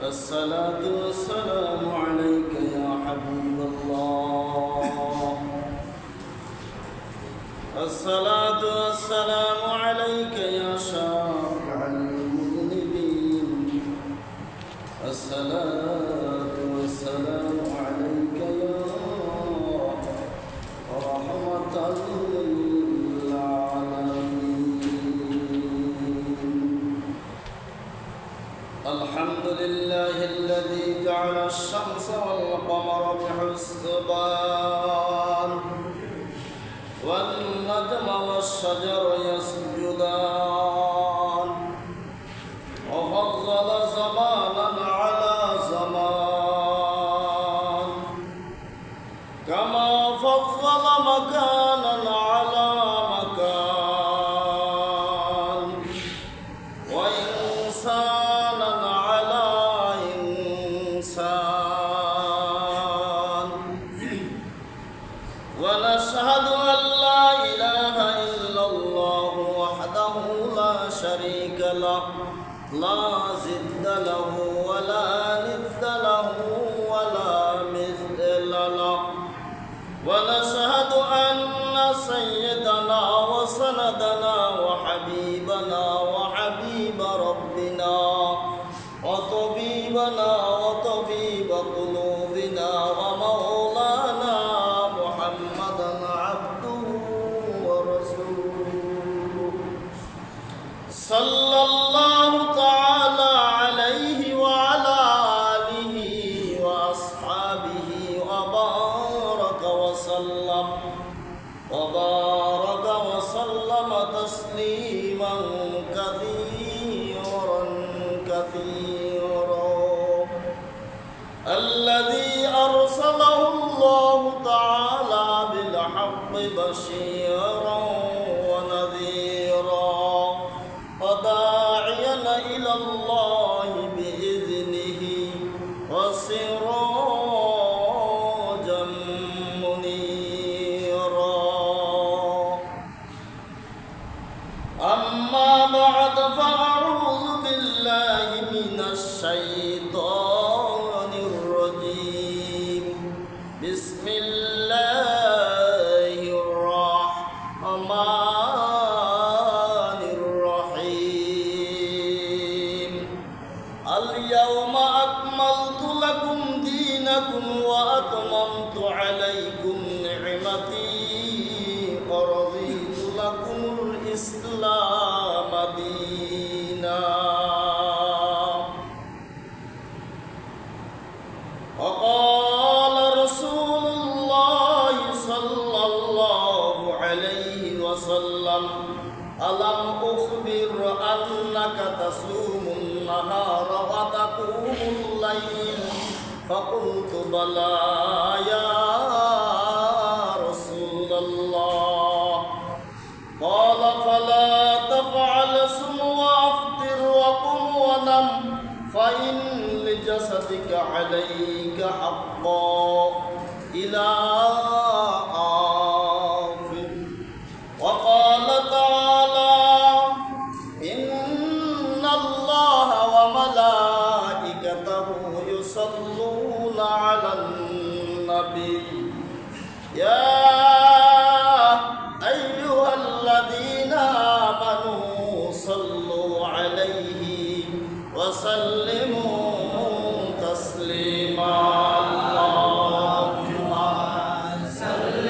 الصلاة والسلام عليك يا حبيب الله. الصلاة والسلام عليك يا شافع المذنبين. الصلاة والسلام عليك يا رحمة الحمد لله الذي جعل الشمس والقمر بحسبان والنجم والشجر يسجدان وفضل زمانا على زمان كما فضل مكانا على مكان وإنسانا على إنسان. ونشهد أن لا إله إلا الله وحده لا شريك له لا ضد له ولا ند له ولا مثل له. ونشهد أن سيدنا وسندنا وحبيبنا وحبيب ربنا وطبيبنا وطبيب قلوبنا ومولانا محمدا عبده ورسوله صلى الله تعالى عليه وعلى آله وأصحابه وبارك وسلم تسليما كثيرا الذي أرسله الله تعالى بالحق بشيرا ونذيرا وداعيا إلى الله بإذنه وسراجا منيرا. أما بعد فأعوذ بالله من الشيطان الرجيم. بسم الله الرحمن الرحيم. اليوم أكملت لكم دينكم وأتممت عليكم نعمتي ورضيت لكم الإسلام دينا. وقال رسول الله صلى الله عليه وسلم: ألم أخبر أنك تصوم النهار وتقوم الليل؟ فقلت بلى يا رسول الله. قال فلا تفعل صم وافطر وقم ونم فإن لجسدك عليك حقا إلى آخر. وقال تعالى: إن الله وملائكته يصلون على النبي يا أيها الذين آمنوا صلوا عليه وسلموا تسليما. صل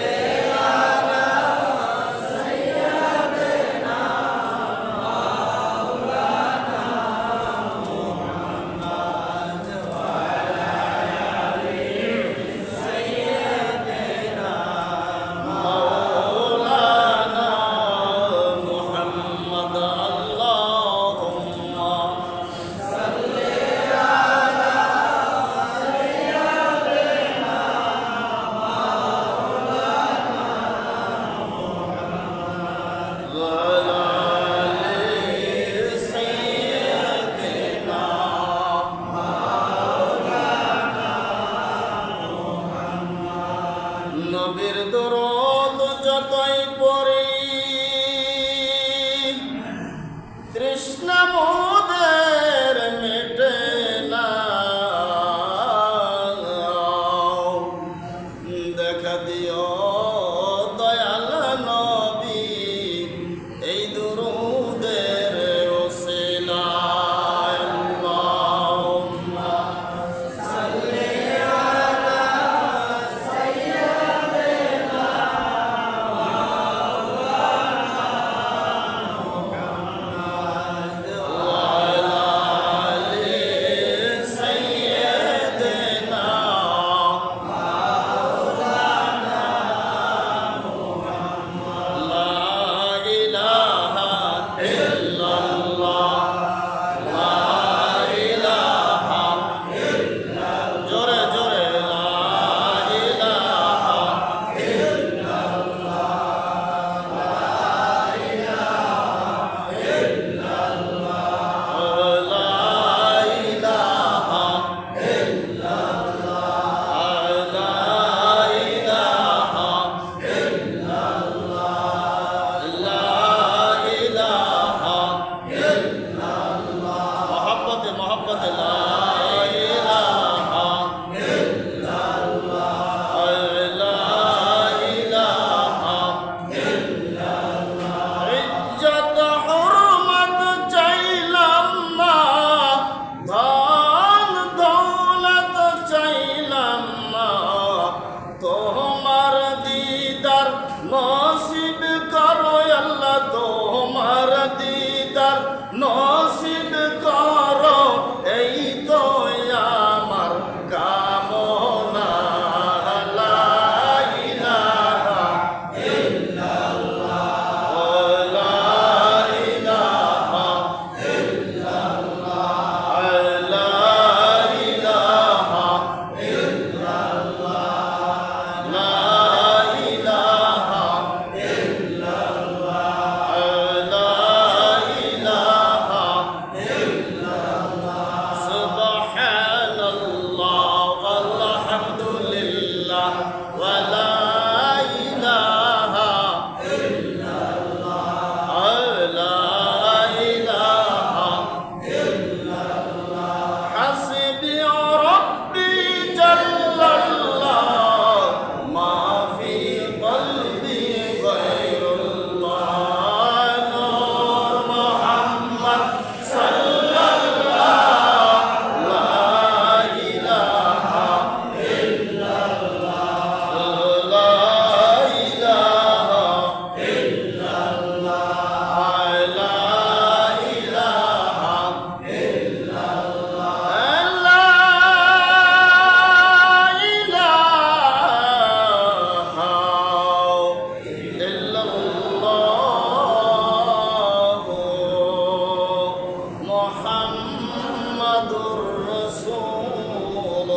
মুহাম্মাদুর রাসূলুল্লাহ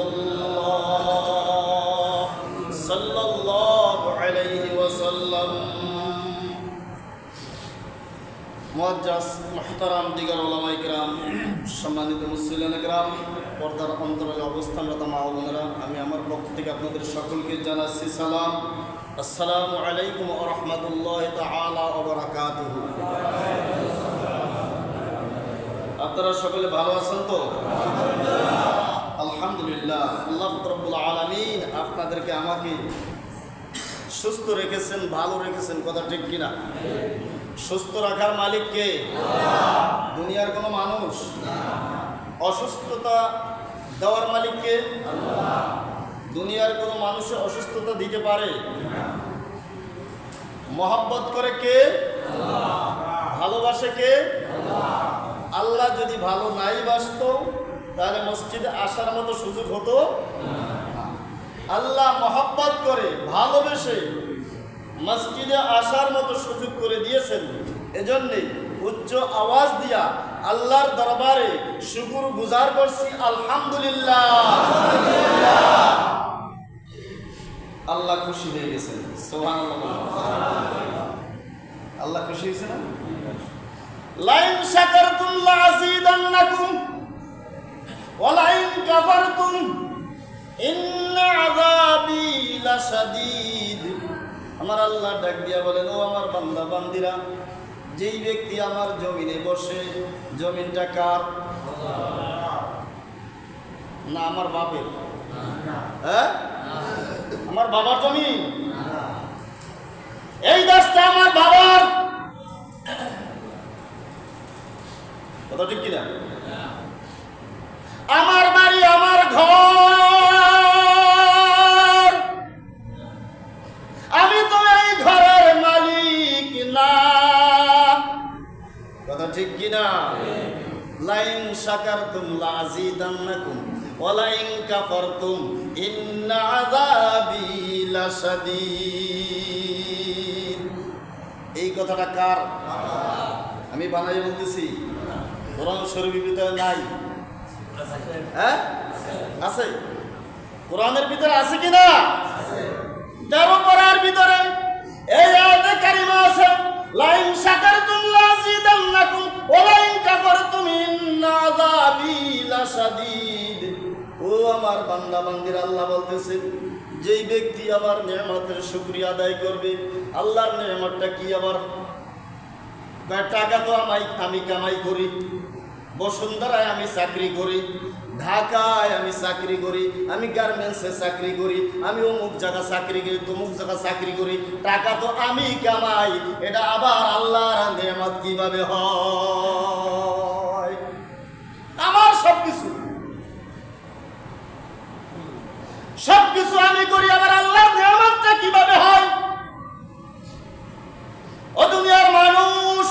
সাল্লাল্লাহু আলাইহি ওয়াসাল্লাম। মুআজ্জাজ মুহতারাম দিগার উলামায়ে কিরাম, সম্মানিত মুসলিয়ানে কিরাম, পর্দার অন্তরালে অবস্থানরত মা ও বোনেরা, আমি আমার পক্ষ থেকে আপনাদের সকলকে জানাচ্ছি সালাম। আসসালামু আলাইকুম ওয়া রাহমাতুল্লাহি তাআলা ওয়া বারাকাতুহু। আপনারা সকলে ভালো আছেন তো? আলহামদুলিল্লাহ। আল্লাহ রাব্বুল আলামিন আপনাদেরকে আমাকে সুস্থ রেখেছেন, ভালো রেখেছেন, কথা ঠিক কিনা? সুস্থ রাখার মালিক কে? দুনিয়ার কোনো মানুষ? অসুস্থতা দেওয়ার মালিক কে? দুনিয়ার কোনো মানুষে অসুস্থতা দিতে পারে? মহব্বত করে কে? ভালোবাসে কে? আল্লাহ যদি ভালো নাই বাসত তাহলে মসজিদে আসার মতো সুযোগ হতো? আল্লাহ মহব্বত করে ভালোবেসে মসজিদে আসার মতো সুযোগ করে দিয়েছেন। এজন্যে উচ্চ আওয়াজ দিয়া আল্লাহর দরবারে শুকর গুজার করছি, আলহামদুলিল্লাহ। আল্লাহ খুশি হয়ে গেছেন, সুবহানাল্লাহ। আল্লাহ খুশি হয়েছে না? লাইন শাকারতুম লাযীদান্নাকুম ওয়া লাইন কাফারতুম ইন্না আযাবি লাশাদীদ। আমার আল্লাহ ডাক দিয়া বলেন, ও আমার বান্দা বান্দিরা, যেই ব্যক্তি আমার জমিনে বসে, জমিনটা কার? না আমার বাপের? হ্যাঁ, আমার বাবার জমিন। এই দেশটা আমার বাবার, কথা ঠিক কিনা? আমার বাড়ি, আমার ঘর, আমি তো এই ঘরের মালিক না, কথা ঠিক কিনা? লাইন শাকারতুম লাযীদান্নাকুম ওয়া লাইন কাফারতুম ইন্না আযাবি লাশাদীদ। এই কথাটা কার? আমি বানাই বলতেছি, কোরআন শরীফের ভিতরে নাই? হ্যাঁ আছে। কোরআনের ভিতরে আছে কিনা? 13 পারার ভিতরে এই আয়াতে কারিমা আছে, লাইন শাকারতুম লাযীদান্নাকুম ওয়া লাইন কাফারতুম ইন্না আযাবি লাশাদীদ। ও আমার বান্দা বান্দিরা, আল্লাহ বলতেছেন, যেই ব্যক্তি আমার নেয়ামতের শুকরিয়া আদায় করবে। আল্লাহর নেয়ামতটা কি? আবার টাকা তো আমি কামাই করি, বসুন্ধরায় আমি চাকরি করি, ঢাকায় আমি চাকরি করি, আমি গার্মেন্টসে চাকরি করি, আমি অমুক জায়গা চাকরি করি, তমুক জায়গা চাকরি করি, টাকা তো আমি কামাই। এটা আবার আল্লাহর নেয়ামত কিভাবে হয়? আমার সবকিছু আমি করি, আবার আল্লাহর নেয়ামতটা কিভাবে হয়? ও দুনিয়ার মানুষ,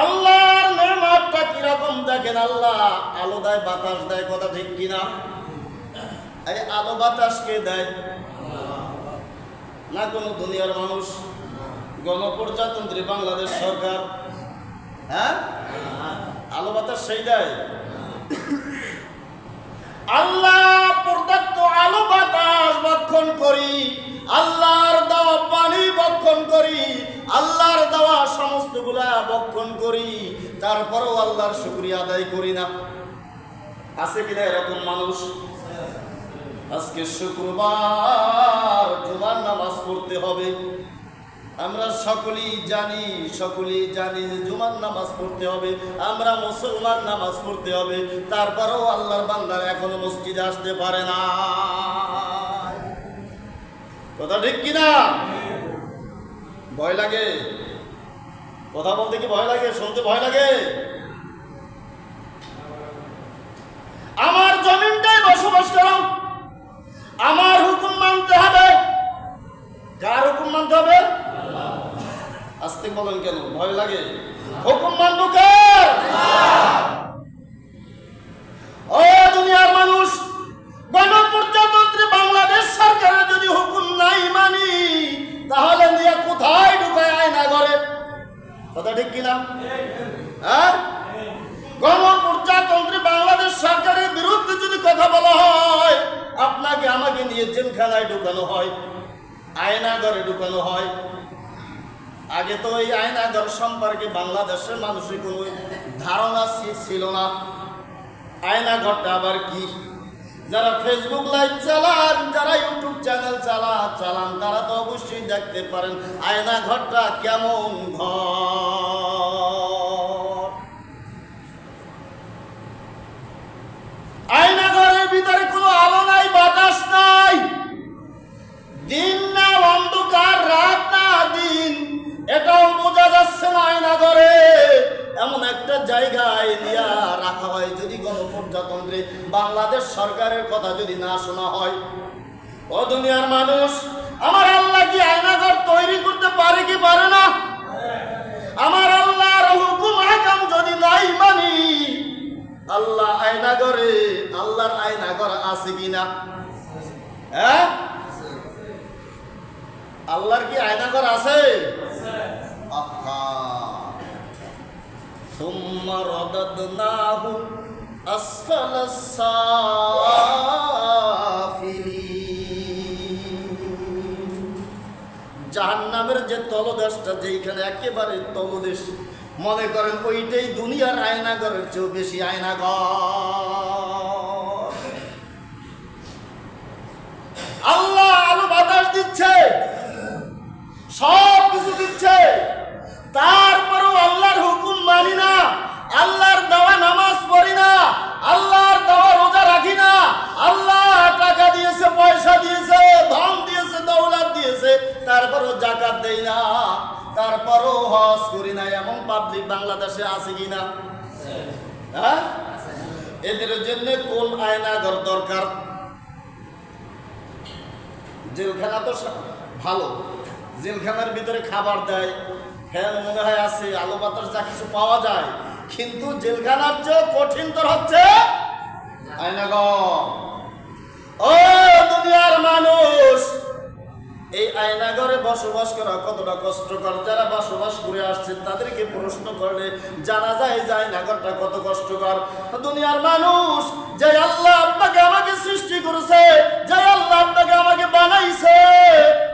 আল্লাহর নেয়ামতটা কিরকম দেখেন। আল্লাহ আলো দেয়, বাতাস দেয়, কথা ঠিক কিনা? এই আলো বাতাস কে দেয়? না কোনো দুনিয়ার মানুষ? গণপ্রজাতন্ত্রী বাংলাদেশ সরকার। হ্যাঁ, আলো বাতাস সেই দেয়? আল্লাহ প্রদত্ত আলো বাতাস বক্ষণ করি, আল্লাহর দেওয়া পানি বক্ষণ করি, আল্লাহর দেওয়া সমস্তগুলা বক্ষণ করি, তারপরেও আল্লাহর শুকরিয়া আদায় করি না। আছে কিনা এরকম মানুষ? আজকে শুক্রবার, জুমার নামাজ পড়তে হবে। আমরা সকলেই জানি যে জুমার নামাজ পড়তে হবে, আমরা মুসলমান, নামাজ পড়তে হবে, তারপরেও আল্লাহর বান্দারা এখনো মসজিদে আসতে পারে না, কথা ঠিক কিনা? ভয় লাগে? কথা বলতে কি ভয় লাগে? শুনতে ভয় লাগে? আমার জমিনটাই বসবাস করো, আমার হুকুম মানতে হবে। কার হুকুম মানতে হবে? আস্তে বলেন কেন? ভয় লাগে? হুকুম মানবো কার? ও দুনিয়ার মানুষ, গণপ্রজাতন্ত্রী বাংলাদেশ সরকারের যদি হুকুম নাই মানি, তাহলে নিয়ে কোথায় ঢুকায়? আয়না ঘরে, কথা ঠিক কিনা? হ্যাঁ, গণপ্রজাতন্ত্রী বাংলাদেশ ঢুকানো হয়, আয়নাঘরে ঢুকানো হয়। আগে তো এই আয়নাঘর সম্পর্কে বাংলাদেশের মানুষের কোনো ধারণা ছিল না। আয়নাঘরটা আবার কি? যারা ফেসবুক লাইভ চালান, যারা ইউটিউব চ্যানেল চালান তারা তো অবশ্যই দেখতে পারেন আয়নাঘরটা কেমন ঘর। আয়নাঘরের ভিতরে কোনো আলো নাই, বাতাস নাই, দিন না অন্ধকার, রাত না দিন, এটাও বোঝা যাচ্ছে না। আয়নাঘরে এমন একটা জায়গায় নিয়ে রাখা হয়, যদি গণপ্রজাতন্ত্রে বাংলাদেশ সরকারের কথা যদি না শোনা হয়। ও দুনিয়ার মানুষ, আমার আল্লাহ কি আয়নাঘর তৈরি করতে পারে কি পারে না? আমার আল্লাহর হুকুম আহকাম যদি নাই মানি, আল্লাহ আয়নাঘরে, আল্লাহর আয়নাঘর আছে কিনা? হ্যাঁ, আল্লাহর কি আয়নাঘর আছে? আহা, সুম্মা রাদাদনাহু আসফালাস সাফিলিন। জাহান্নামের যে তলদেশটা, যেখানে একেবারে তলদেশ, মনে করেন ওইটাই দুনিয়ার আয়নাঘরের চেয়েও বেশি আয়নাঘর। আল্লাহ আলো বাতাস দিচ্ছে, সব কিছু দিচ্ছে, তারপরেও আল্লাহর হুকুম মানি না, আল্লাহর দেওয়া নামাজ পড়ি না, আল্লাহর দেওয়া রোজা রাখি না। আল্লাহ টাকা দিয়েছে, পয়সা দিয়েছে, ধন দিয়েছে, দৌলত দিয়েছে, তারপরও যাকাত দেই না, তারপরও হজ করি না। এমন পাবলিক বাংলাদেশে আছে কিনা? হ্যাঁ, এদের জন্য কোন আয়নাঘর দরকার? জেলখানা তো ভালো, জেলখানার ভিতরে খাবার দেয়, ফ্যান মনে হয় আছে, আলো বাতাস যা কিছু পাওয়া যায়, কিন্তু জেলখানার চেয়ে কঠিনতর হচ্ছে আয়নাঘর। ও দুনিয়ার মানুষ, এই আয়নাঘরে বসবাস করা কতটা কষ্টকর। যারা বসবাস করে আসছেন তাদেরকে প্রশ্ন করলে জানা যায় যে আয়নাঘরটা কত কষ্টকর। দুনিয়ার মানুষ, যে আল্লাহ আপনাকে আমাকে সৃষ্টি করেছে, যে আল্লাহ আপনাকে আমাকে বানাইছে,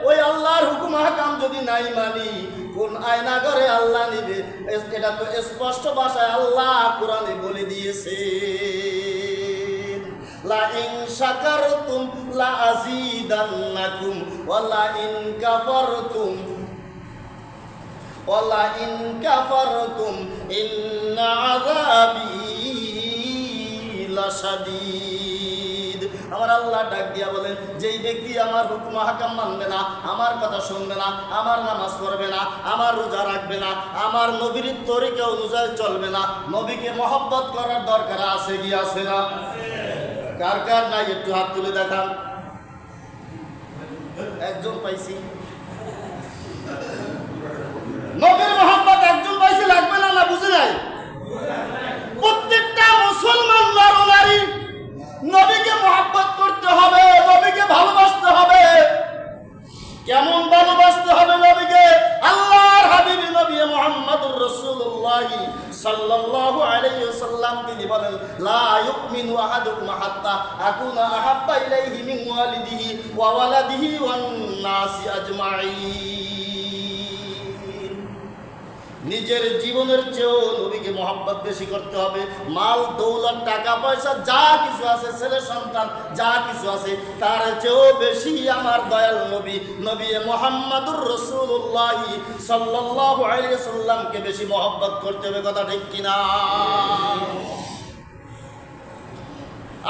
ওই আল্লাহর হুকুম হাকাম যদি নাই মানি, কোন আয়নাঘরে আল্লাহ নিবে? এটা তো স্পষ্ট ভাষায় আল্লাহ কোরআনে বলে দিয়েছে, লা ইন শাকারতুম লা আযীদান্নাকুম ওয়া লা ইন কাফারতুম ইন্না আযাবী লাশাদীদ। আমার আল্লাহ ডাক দিয়া বলেন, যেই ব্যক্তি আমার হুকুম হাকাম মানবে না, আমার কথা শুনবে না, আমার নামাজ পড়বে না, আমার রোজা রাখবে না, আমার নবীর তরিকা অনুযায়ী চলবে না, নবীকে মহব্বত করার দরকার আছে কি আছে না? কার কার নাই একটু হাত তুলে দেখান। একজন পাইছি। নবীর মহব্বত একজন পাইছি, লাগবে না? না বুঝে নাই? প্রত্যেকটা মুসলমান নর নারী নবীকে মহব্বত করতে হবে, নবীকে ভালোবাসতে হবে। কেমন ভালোবাসতে হবে নবীকে? আল্লাহর হাবিব নবী মুহাম্মদুর রাসূলুল্লাহ সাল্লাল্লাহু আলাইহি ওয়াসাল্লাম তিনি বলেন, লা ইউমিনু আহাদুকুম হাত্তা আকুনা আহাব্বা ইলাইহি মিন ওয়ালিদিহি ওয়া ওয়ালাদিহি ওয়ান নাসি আজমাইন। নিজের জীবনের চেয়েও নবীকে মহব্বত বেশি করতে হবে। মাল দৌলত টাকা পয়সা যা কিছু আছে, ছেলে সন্তান যা কিছু আছে, তার চেয়েও বেশি আমার দয়াল নবী নবী মুহাম্মদুর রাসূলুল্লাহ সাল্লাল্লাহু আলাইহি ওয়াসাল্লামকে বেশি মহব্বত করতে হবে। কথা ঠিক কিনা?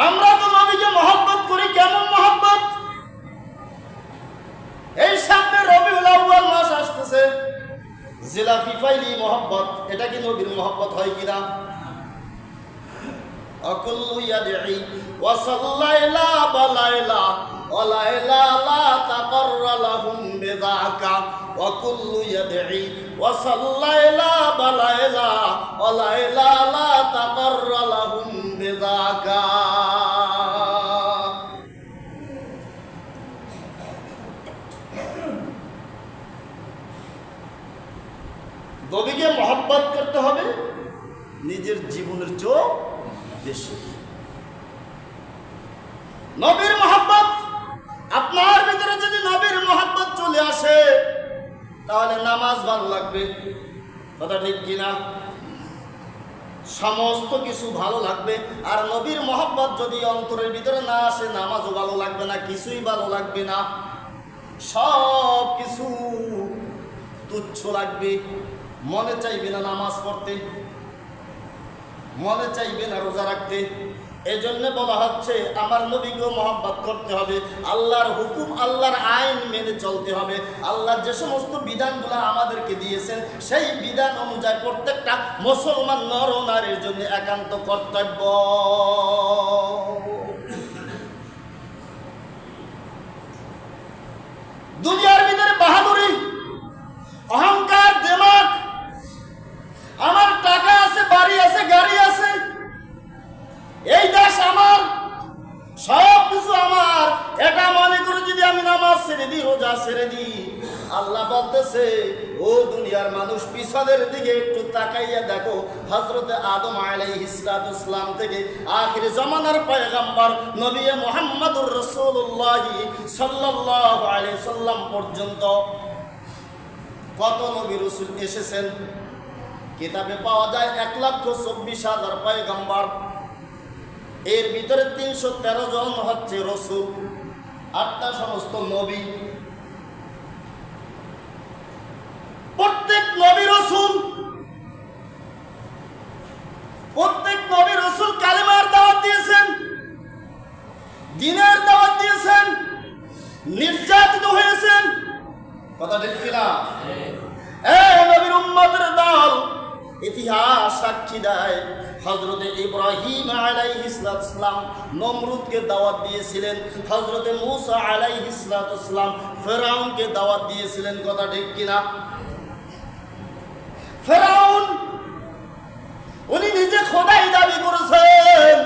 আমরা তো নবীকে মহব্বত করি, কেমন মহব্বত? এই সামনে রবিউল আউয়াল মাস আসতেছে, জিলাফি ফাইলি মহব্বত, এটা কি নবীর মহব্বত হয় কিনা? আকুল্লু ইয়াদঈ ওয়া সাল্লাইলা বালাইলা ওয়া লাইলা লা তাকাররা লাহুম বিযাকা ওয়া কুল্লু ইয়াদঈ ওয়া সাল্লাইলা বালাইলা ওয়া লাইলা লা তাকাররা লাহুম বিযাকা। নবীকে মহব্বত করতে হবে নিজের জীবনের চেয়েও বেশি। নবীর মহব্বত আপনার ভিতরে আসে তাহলে নামাজ ভালো লাগবে। কথা ঠিক কিনা? সমস্ত কিছু ভালো লাগবে। আর নবীর মহব্বত যদি অন্তরের ভিতরে না আসে, নামাজও ভালো লাগবে না, কিছুই ভালো লাগবে না, সব কিছু তুচ্ছ লাগবে। মনে চাইবে না নামাজ পড়তে, মনে চাইবে না রোজা রাখতে। এজন্য বলা হচ্ছে আমার নবীকে মহব্বত করতে হবে, আল্লাহর হুকুম আল্লাহর আইন মেনে চলতে হবে। আল্লাহ যে সমস্ত বিধানগুলো আমাদেরকে দিয়েছেন সেই বিধান অনুযায়ী প্রত্যেকটা মুসলমান নর নারীর জন্য একান্ত কর্তব্য। দুনিয়ার ভিতরে বাহাদুরি, অহংকার, দেমাগ, আমার টাকা আছে, বাড়ি আছে, গাড়ি আছে, এই দেশ আমার, সব কিছু আমার, এটা মনে করে যদি আমি নামাজ ছেড়ে দিই, রোজা ছেড়ে দিই, আল্লাহ বলতেছে ও দুনিয়ার মানুষ পিছনের দিকে একটু তাকাইয়া দেখো, হযরতে আদম আলাইহিস সালাম থেকে আখির জামানার পয়গম্বর নবী মুহাম্মদুর রাসূলুল্লাহ সাল্লাল্লাহু আলাইহি সাল্লাম পর্যন্ত কত নবী রাসূল এসেছেন। কিতাবে পাওয়া যায় 1,24,000 পয়গম্বর, এর ভিতরে 313 জন হচ্ছে রাসূল, 8টা সমস্ত নবী। প্রত্যেক নবী রাসূল কালেমার দাওয়াত দিয়েছেন, দ্বীনের দাওয়াত দিয়েছেন, নির্যাতিত হয়েছেন। কথা ঠিক কিনা? এই নবীর উম্মতের দল ইতিহাস সাক্ষী দেয়, হযরতে ইব্রাহিম আলাইহিস সালাম নমরুদকে দাওয়াত দিয়েছিলেন, হযরতে মূসা আলাইহিস সালাম ফেরাউনকে দাওয়াত দিয়েছিলেন। কথা ঠিক কিনা? ফেরাউন উনি নিজে খোদাই দাবি করেছেন।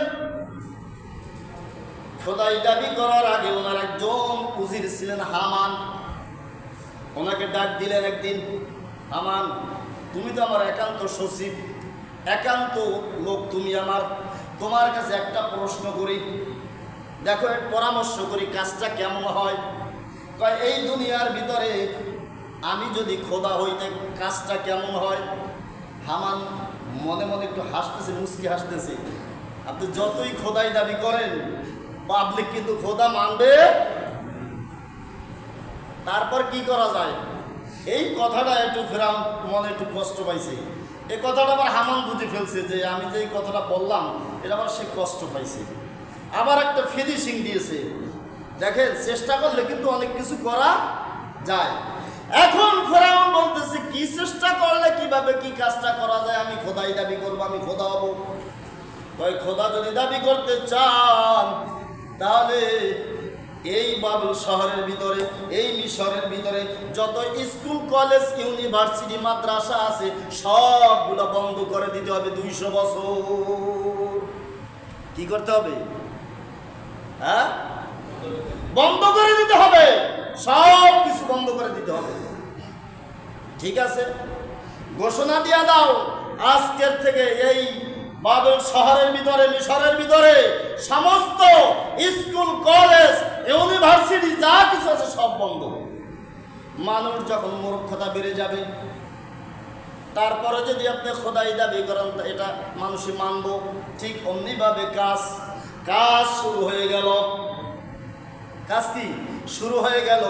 খোদাই দাবি করার আগে ওনার একজন উজির ছিলেন হামান, ওনাকে ডাক দিলেন একদিন, হামান তুমি তো আমার একান্ত সচিব, একান্ত লোক, তুমি তোমার কাছে একটা প্রশ্ন করি, দেখো এক পরামর্শ করি, কাজটা কেমন হয়। এই দুনিয়ার ভিতরে আমি যদি খোদা হইতে কাজটা কেমন হয়। হামান মনে মনে একটু হাসতেছে, মুচকি হাসতেছে। আপনি যতই খোদাই দাবি করেন, পাবলিক কিন্তু খোদা মানবে। তারপর কি করা যায়? এই কথাটা একটু ফেরাউন মনে একটু কষ্ট পাইছে। এই কথাটা আবার হামান বুঝে ফেলছে যে আমি যে কথাটা বললাম এটা আবার সে কষ্ট পাইছে, আবার একটা ফিনিশিং দিয়েছে। দেখেন, চেষ্টা করলে কিন্তু অনেক কিছু করা যায়। এখন ফেরাউন বলতেছে কি চেষ্টা করলে কিভাবে কি কাজটা করা যায়? আমি খোদাই দাবি করবো, আমি খোদা হব। খোদা যদি দাবি করতে চান তাহলে এই বাবুল শহরের ভিতরে, এই মিশরের ভিতরে যত স্কুল, কলেজ, ইউনিভার্সিটি, মাদ্রাসা আছে সবগুলো বন্ধ করে দিতে হবে 200 বছর। কি করতে হবে? হ্যাঁ, বন্ধ করে দিতে হবে, সব কিছু বন্ধ করে দিতে হবে। ঠিক আছে, ঘোষণা দিয়া দাও আজকের থেকে এই বাবুল শহরের ভিতরে, মিশরের ভিতরে সমস্ত স্কুল, কলেজ, ইউনিভার্সিটি যা কিছু আছে সব বন্ধ। মানুষ যখন মূর্খতা বেড়ে যাবে, তারপরে যদি আপনি খোদাই দাবি করেন এটা মানুষই মানব। ঠিক অমনিভাবে কাজ শুরু হয়ে গেল। কাজ কি শুরু হয়ে গেল?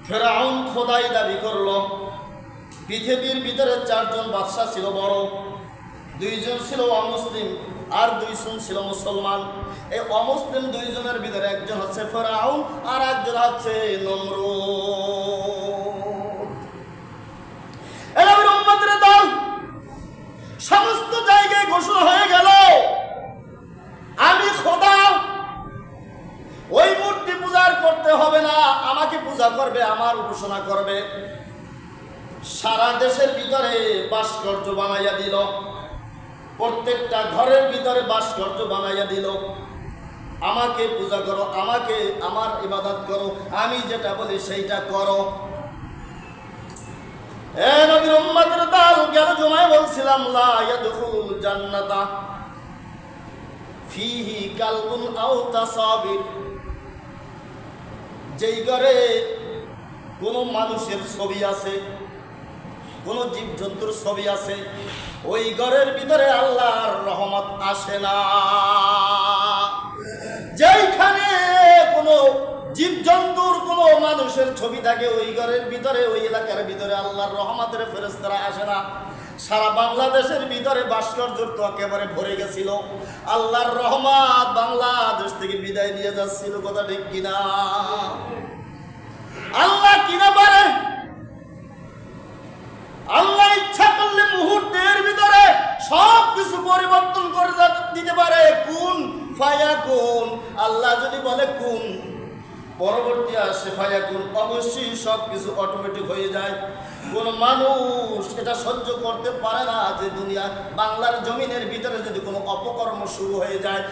ফেরাউন খোদাই দাবি করলো। পৃথিবীর ভিতরে 4 জন বাদশা ছিল বড়, 2 জন ছিল অমুসলিম আর 2 জন ছিল মুসলমান। এই অমুসলিম 2 জনের ভিতরে একজন হচ্ছে ফেরাউন আর একজন হচ্ছে নমরুদ। এর উম্মতের দল সমস্ত জায়গায় ঘোষণা হয়ে গেল আমি খোদা, ওই মূর্তি পূজা করতে হবে না, আমাকে পূজা করবে, আমার উপাসনা করবে। সারা দেশের ভিতরে ভাস্কর্য বানাইয়া দিল, প্রত্যেকটা ঘরের ভিতরে ভাস্কর্য বানাইয়া দিল। আমাকে পূজা করো, আমাকে আমার ইবাদত করো, আমি যেটা বলি সেইটা করো। এ নবীর উম্মতের দল, গেল জুমায় বলছিলাম লা ইয়াদখুলুল জান্নাতা ফিহি কালবুন আও তাসাবির। যেই ঘরে কোন মানুষের ছবি আছে, কোন জীবজন্তুর ছবি আছে, ওই ঘরের ভিতরে আল্লাহর রহমত আসে না। যেইখানে কোনো জীবজন্তুর কোনো মানুষের ছবি থাকে, ওই ঘরের ভিতরে, ওই এলাকার ভিতরে আল্লাহর রহমতের ফেরেশতারা আসে না। সারা বাংলাদেশের ভিতরে ভাস্কর্যের তো একেবারে ভরে গেছিল, আল্লাহর রহমত বাংলাদেশ থেকে বিদায় নিয়ে যাচ্ছিল। কথা ঠিক কিনা? আল্লাহ কিনা পারে, আল্লাহ ইচ্ছা করলে মুহূর্তের ভিতরে সব কিছু পরিবর্তন করে দিতে পারে। কুন ফায়াকুন, আল্লাহ যদি বলে কুন, পরবর্তী আসে ফায়াকুন, অবশ্যই সব কিছু অটোমেটিক হয়ে যায়। কোন মানুষ এটা সহ্য করতে পারে না যে দুনিয়া বাংলার জমিনের ভিতরে যদি কোনো অপকর্ম শুরু হয়ে যায়,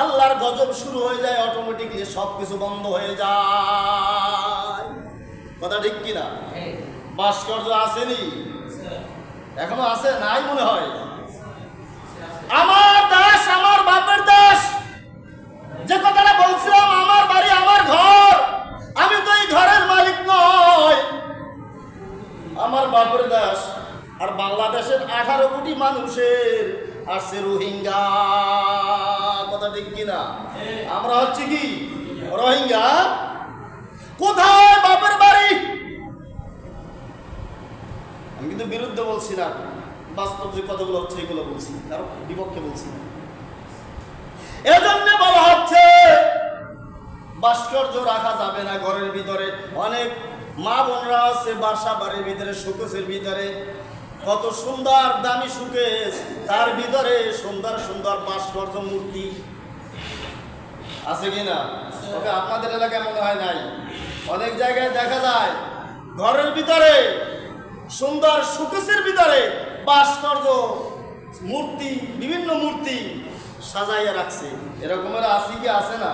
আল্লাহর গজব শুরু হয়ে যায়, অটোমেটিকলি সব কিছু বন্ধ হয়ে যায়। কথা ঠিক কিনা? ভাস্কর্য আসেনি, এখনো আছে, নাই মনে হয়। আমার দাস, আমার বাপের দাস, যে কথাটা বলছিলাম, আমার বাড়ি আমার ঘর, আমি তো এই ঘরের মালিক নয়, আমার বাপের দাস। আর বাংলাদেশের 18 কোটি মানুষের আসছে রোহিঙ্গা। কথা ঠিক কিনা? আমরা হচ্ছে কি রোহিঙ্গা? কোথায় বাপের বাড়ি? আমি কিন্তু বিরুদ্ধে বলছি না, বাস্তব যে কথাগুলো হচ্ছে এগুলো বলছি, কারণ বিপক্ষে বলছি না। এজন্য বলা হচ্ছে ভাস্কর্য রাখা যাবে না ঘরের ভিতরে। অনেক মা বোনরা আছে বাসা বাড়ির ভিতরে, শোকেসের ভিতরে কত সুন্দর দামি শোকেস, তার ভিতরে সুন্দর সুন্দর ভাস্কর্য মূর্তি আছে কিনা? ওকে আপনাদের এলাকায় মনে হয় নাই, অনেক জায়গায় দেখা যায় ঘরের ভিতরে সুন্দর শোকেসের ভিতরে ভাস্কর্য মূর্তি, বিভিন্ন মূর্তি সাজাইয়া রাখছে। এরকমের আছে কি আছে না?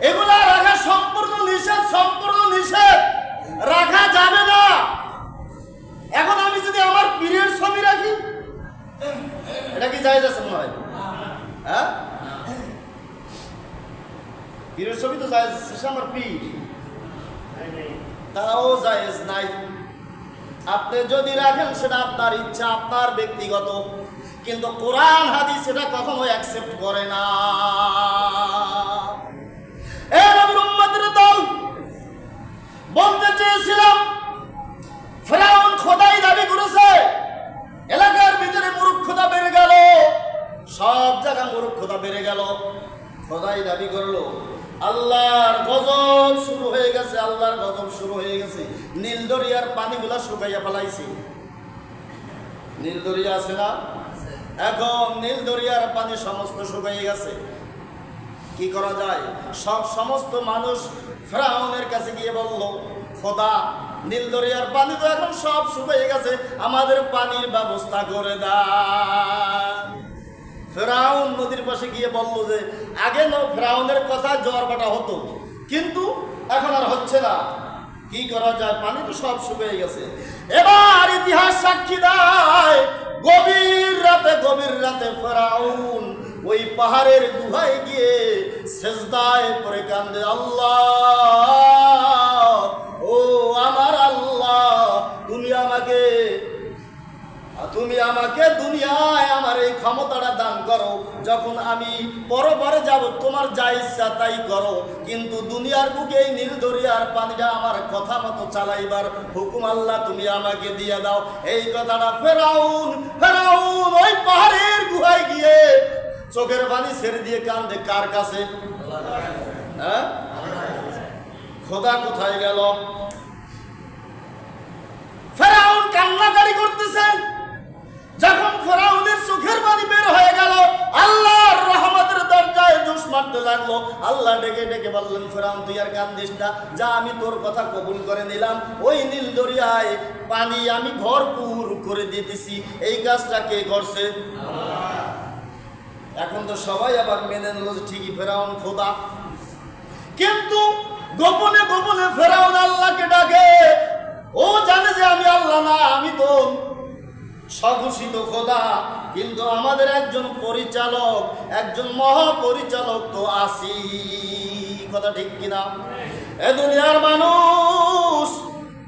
এগুলা রাখা সম্পূর্ণ নিষেধ, সম্পূর্ণ নিষেধ, রাখা যাবে না। এখন আমি যদি আমার পীরের ছবি রাখি, এটা কি জায়েজ আছে মনে হয়? হ্যাঁ, পীরের ছবি তো জায়েজ, সে আমার পীর, তাও জায়েজ নাই। আপনি যদি রাখেন সেটা আপনার ইচ্ছা, আপনার ব্যক্তিগত, কিন্তু কোরআন হাদিস সেটা কখনো অ্যাকসেপ্ট করে না। নবীর উম্মতের দল বলতে চেয়েছিলাম, ফিরআউন খোদাই দাবি করেছে, এলাকার ভিতরে মূর্খতা বেড়ে গেল, সব জায়গায় মূর্খতা বেড়ে গেল, খোদাই দাবি করলো। আল্লাহর গজব শুরু হয়ে গেছে, আল্লাহর গজব শুরু হয়ে গেছে। নীল দরিয়ার পানিগুলা শুকাইয়া ফেলাইছে। নীল দরিয়া আছে না? এখন নীল দরিয়ার পানি সমস্ত শুকাইয়ে গেছে। কি করা যায়? সমস্ত মানুষ ফিরআউনের কাছে গিয়ে বলল, খোদা, নীল দরিয়ার পানি তো এখন সব শুকিয়ে গেছে, আমাদের পানির ব্যবস্থা করে দাও। ফিরআউন নদীর পাশে গিয়ে বলল যে আগে ফিরআউনের কথা জ্বর বাটা হতো, কিন্তু এখন আর হচ্ছে না, কি করা যায়? পানি তো সব শুকিয়ে গেছে। এবার ইতিহাস সাক্ষী দেয়, গভীর রাতে ফিরআউন ওই পাহাড়ের গুহায় গিয়ে সেজদায় পড়ে কান্দে, আল্লাহ, ও আমার আল্লাহ, তুমি আমাকে দুনিয়ায় আমার এই ক্ষমতাটা দান করো, যখন আমি পরপরে যাব তোমার যা ইচ্ছা তাই করো, কিন্তু দুনিয়ার বুকে এই নীল দরিয়ার পানিটা আমার কথা মতো চালাইবার হুকুম আল্লাহ তুমি আমাকে দিয়ে দাও। এই কথাটা ফিরআউন ওই পাহাড়ের গুহায় গিয়ে চোখের পানি ছেড়ে দিয়ে কান্দে। কার কাছে? হ্যাঁ, খোদা কোথায় গেল? ফিরআউন কান্নাকারি করতেছে। যখন ফিরআউনের চোখের পানি বের হয়ে গেল, আল্লাহর রহমতের দরজায় জোশ মারতে লাগলো। আল্লাহ ডেকে ডেকে বললেন, ফিরআউন তুই আর কান্দিস না, যা, আমি তোর কথা কবুল করে নিলাম, ওই নীল দরিয়ায় পানি আমি ভরপুর করে দিতেছি। এই কাজটা কে করছে? এখন তো সবাই আবার মেনে নিল যে ঠিকই ফিরআউন খোদা, কিন্তু গোপনে গোপনে ফিরআউন আল্লাহকে ডাকে। ও জানে যে আমি আল্লাহ না, আমি তো স্বঘোষিত খোদা, কিন্তু আমাদের একজন পরিচালক, একজন মহাপরিচালক তো আছি। কথা ঠিক কিনা? এ দুনিয়ার মানুষ,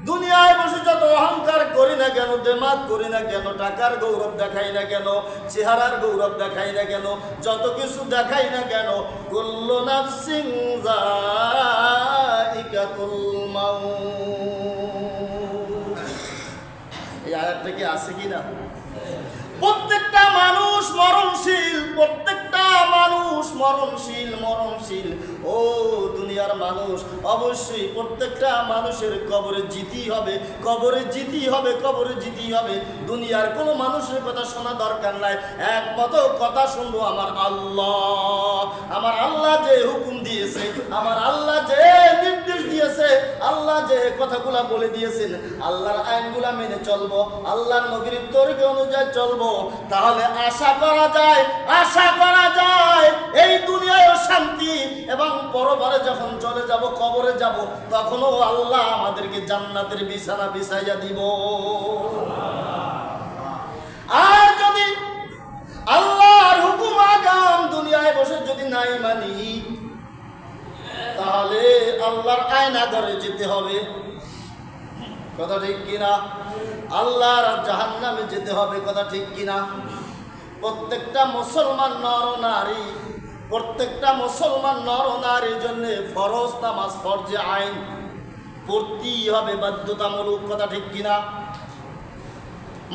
দুনিয়ায় বসে যত অহংকার করি না কেন, দেমাগ করি না কেন, টাকার গৌরব দেখাই না কেন, চেহারার গৌরব দেখাই না কেন, যত কিছু দেখাই না কেন, কুল্লু নাফসিন যায়িকাতুল মাউত। এই আয়াতটা কি আছে কি না? প্রত্যেকটা মানুষ মরণশীল, প্রত্যেকটা মানুষ মরণশীল, মরণশীল। ও দুনিয়ার মানুষ, অবশ্যই প্রত্যেকটা মানুষের কবরে জিতেই হবে, কবরে জিতেই হবে, কবরে জিতেই হবে। দুনিয়ার কোনো মানুষের কথা শোনা দরকার নাই, একমাত্র কথা শুনবো আমার আল্লাহ। আমার আল্লাহ যে হুকুম দিয়েছে, আমার আল্লাহ যে নির্দেশ দিয়েছে, আল্লাহ যে কথাগুলা বলে দিয়েছেন, আল্লাহর আইনগুলা মেনে চলবো, আল্লাহর নবীর তরিকা অনুযায়ী চলবো। তাহলে আশা করা যায়, আশা করা যায় এই দুনিয়ায় শান্তি, এবং পরবারে যখন চলে যাব, কবরে যাব, তখনও আল্লাহ আমাদেরকে জান্নাতের বিছানা বিছাইয়া দিব। আর যদি আল্লাহর হুকুম আগাম দুনিয়ায় বসে যদি নাই মানি, তাহলে আল্লাহর আয়নাঘরে যেতে হবে। কথা ঠিক কিনা? আল্লাহর জাহান্নামে যেতে হবে। কথা ঠিক কিনা? প্রত্যেকটা মুসলমান নর নারী, প্রত্যেকটা মুসলমান নর নারীর জন্য ফরজ নামাজ, ফরজে আইন পড়তেই হবে, বাধ্যতামূলক। কথা ঠিক কিনা?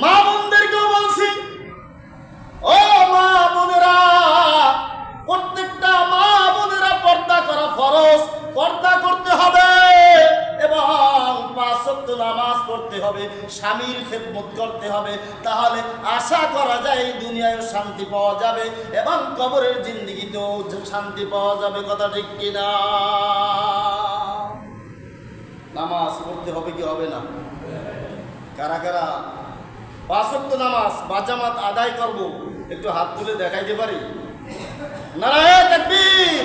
মা বোনদেরকেও বলছি, ও মা বোনেরা, প্রত্যেকটা মা বোনেরা পর্দা করা ফরজ, পর্দা করতে হবে এবং 5 ওয়াক্ত নামাজ পড়তে হবে, স্বামীর খেদমত করতে হবে। তাহলে আশা করা যায় এই দুনিয়ায় শান্তি পাওয়া যাবে এবং কবরের জিন্দেগিতেও শান্তি পাওয়া যাবে। কথা ঠিক কিনা? নামাজ পড়তে হবে কি হবে না? কারা কারা 5 ওয়াক্ত নামাজ বাজামাত আদায় করব, একটু হাত তুলে দেখাইতে পারি? নারায়ে তাকবীর,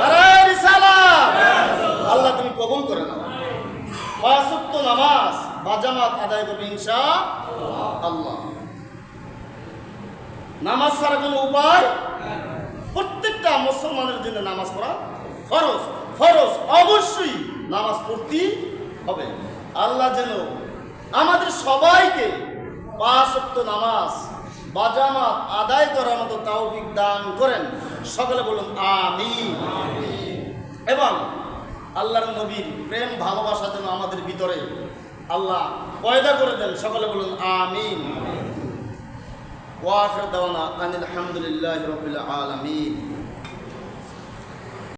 নারায়ে রিসালাত। আল্লাহ তুমি কবুল করে নাও। 5 ওয়াক্ত নামাজ বাজামাত আদায় করবে ইনশাআল্লাহ। নামাজ ছাড়া কোনো উপায়? প্রত্যেকটা মুসলমানের জন্য নামাজ পড়া ফরজ, ফরজ, অবশ্যই নামাজ পড়তে হবে। আল্লাহ যেন আমাদের সবাইকে 5 ওয়াক্ত নামাজ বাজামাত আদায় করার মতো তৌফিক দান করেন। সকলে বলুন আমিন। এবং আল্লাহর নবীর প্রেম ভালোবাসা যেন আমাদের ভিতরে আল্লাহ পয়দা করে দেন। সকলে বলুন আমিন। ওয়া আখির দাওয়ানা আনিল হামদুলিল্লাহি রাব্বিল আলামিন।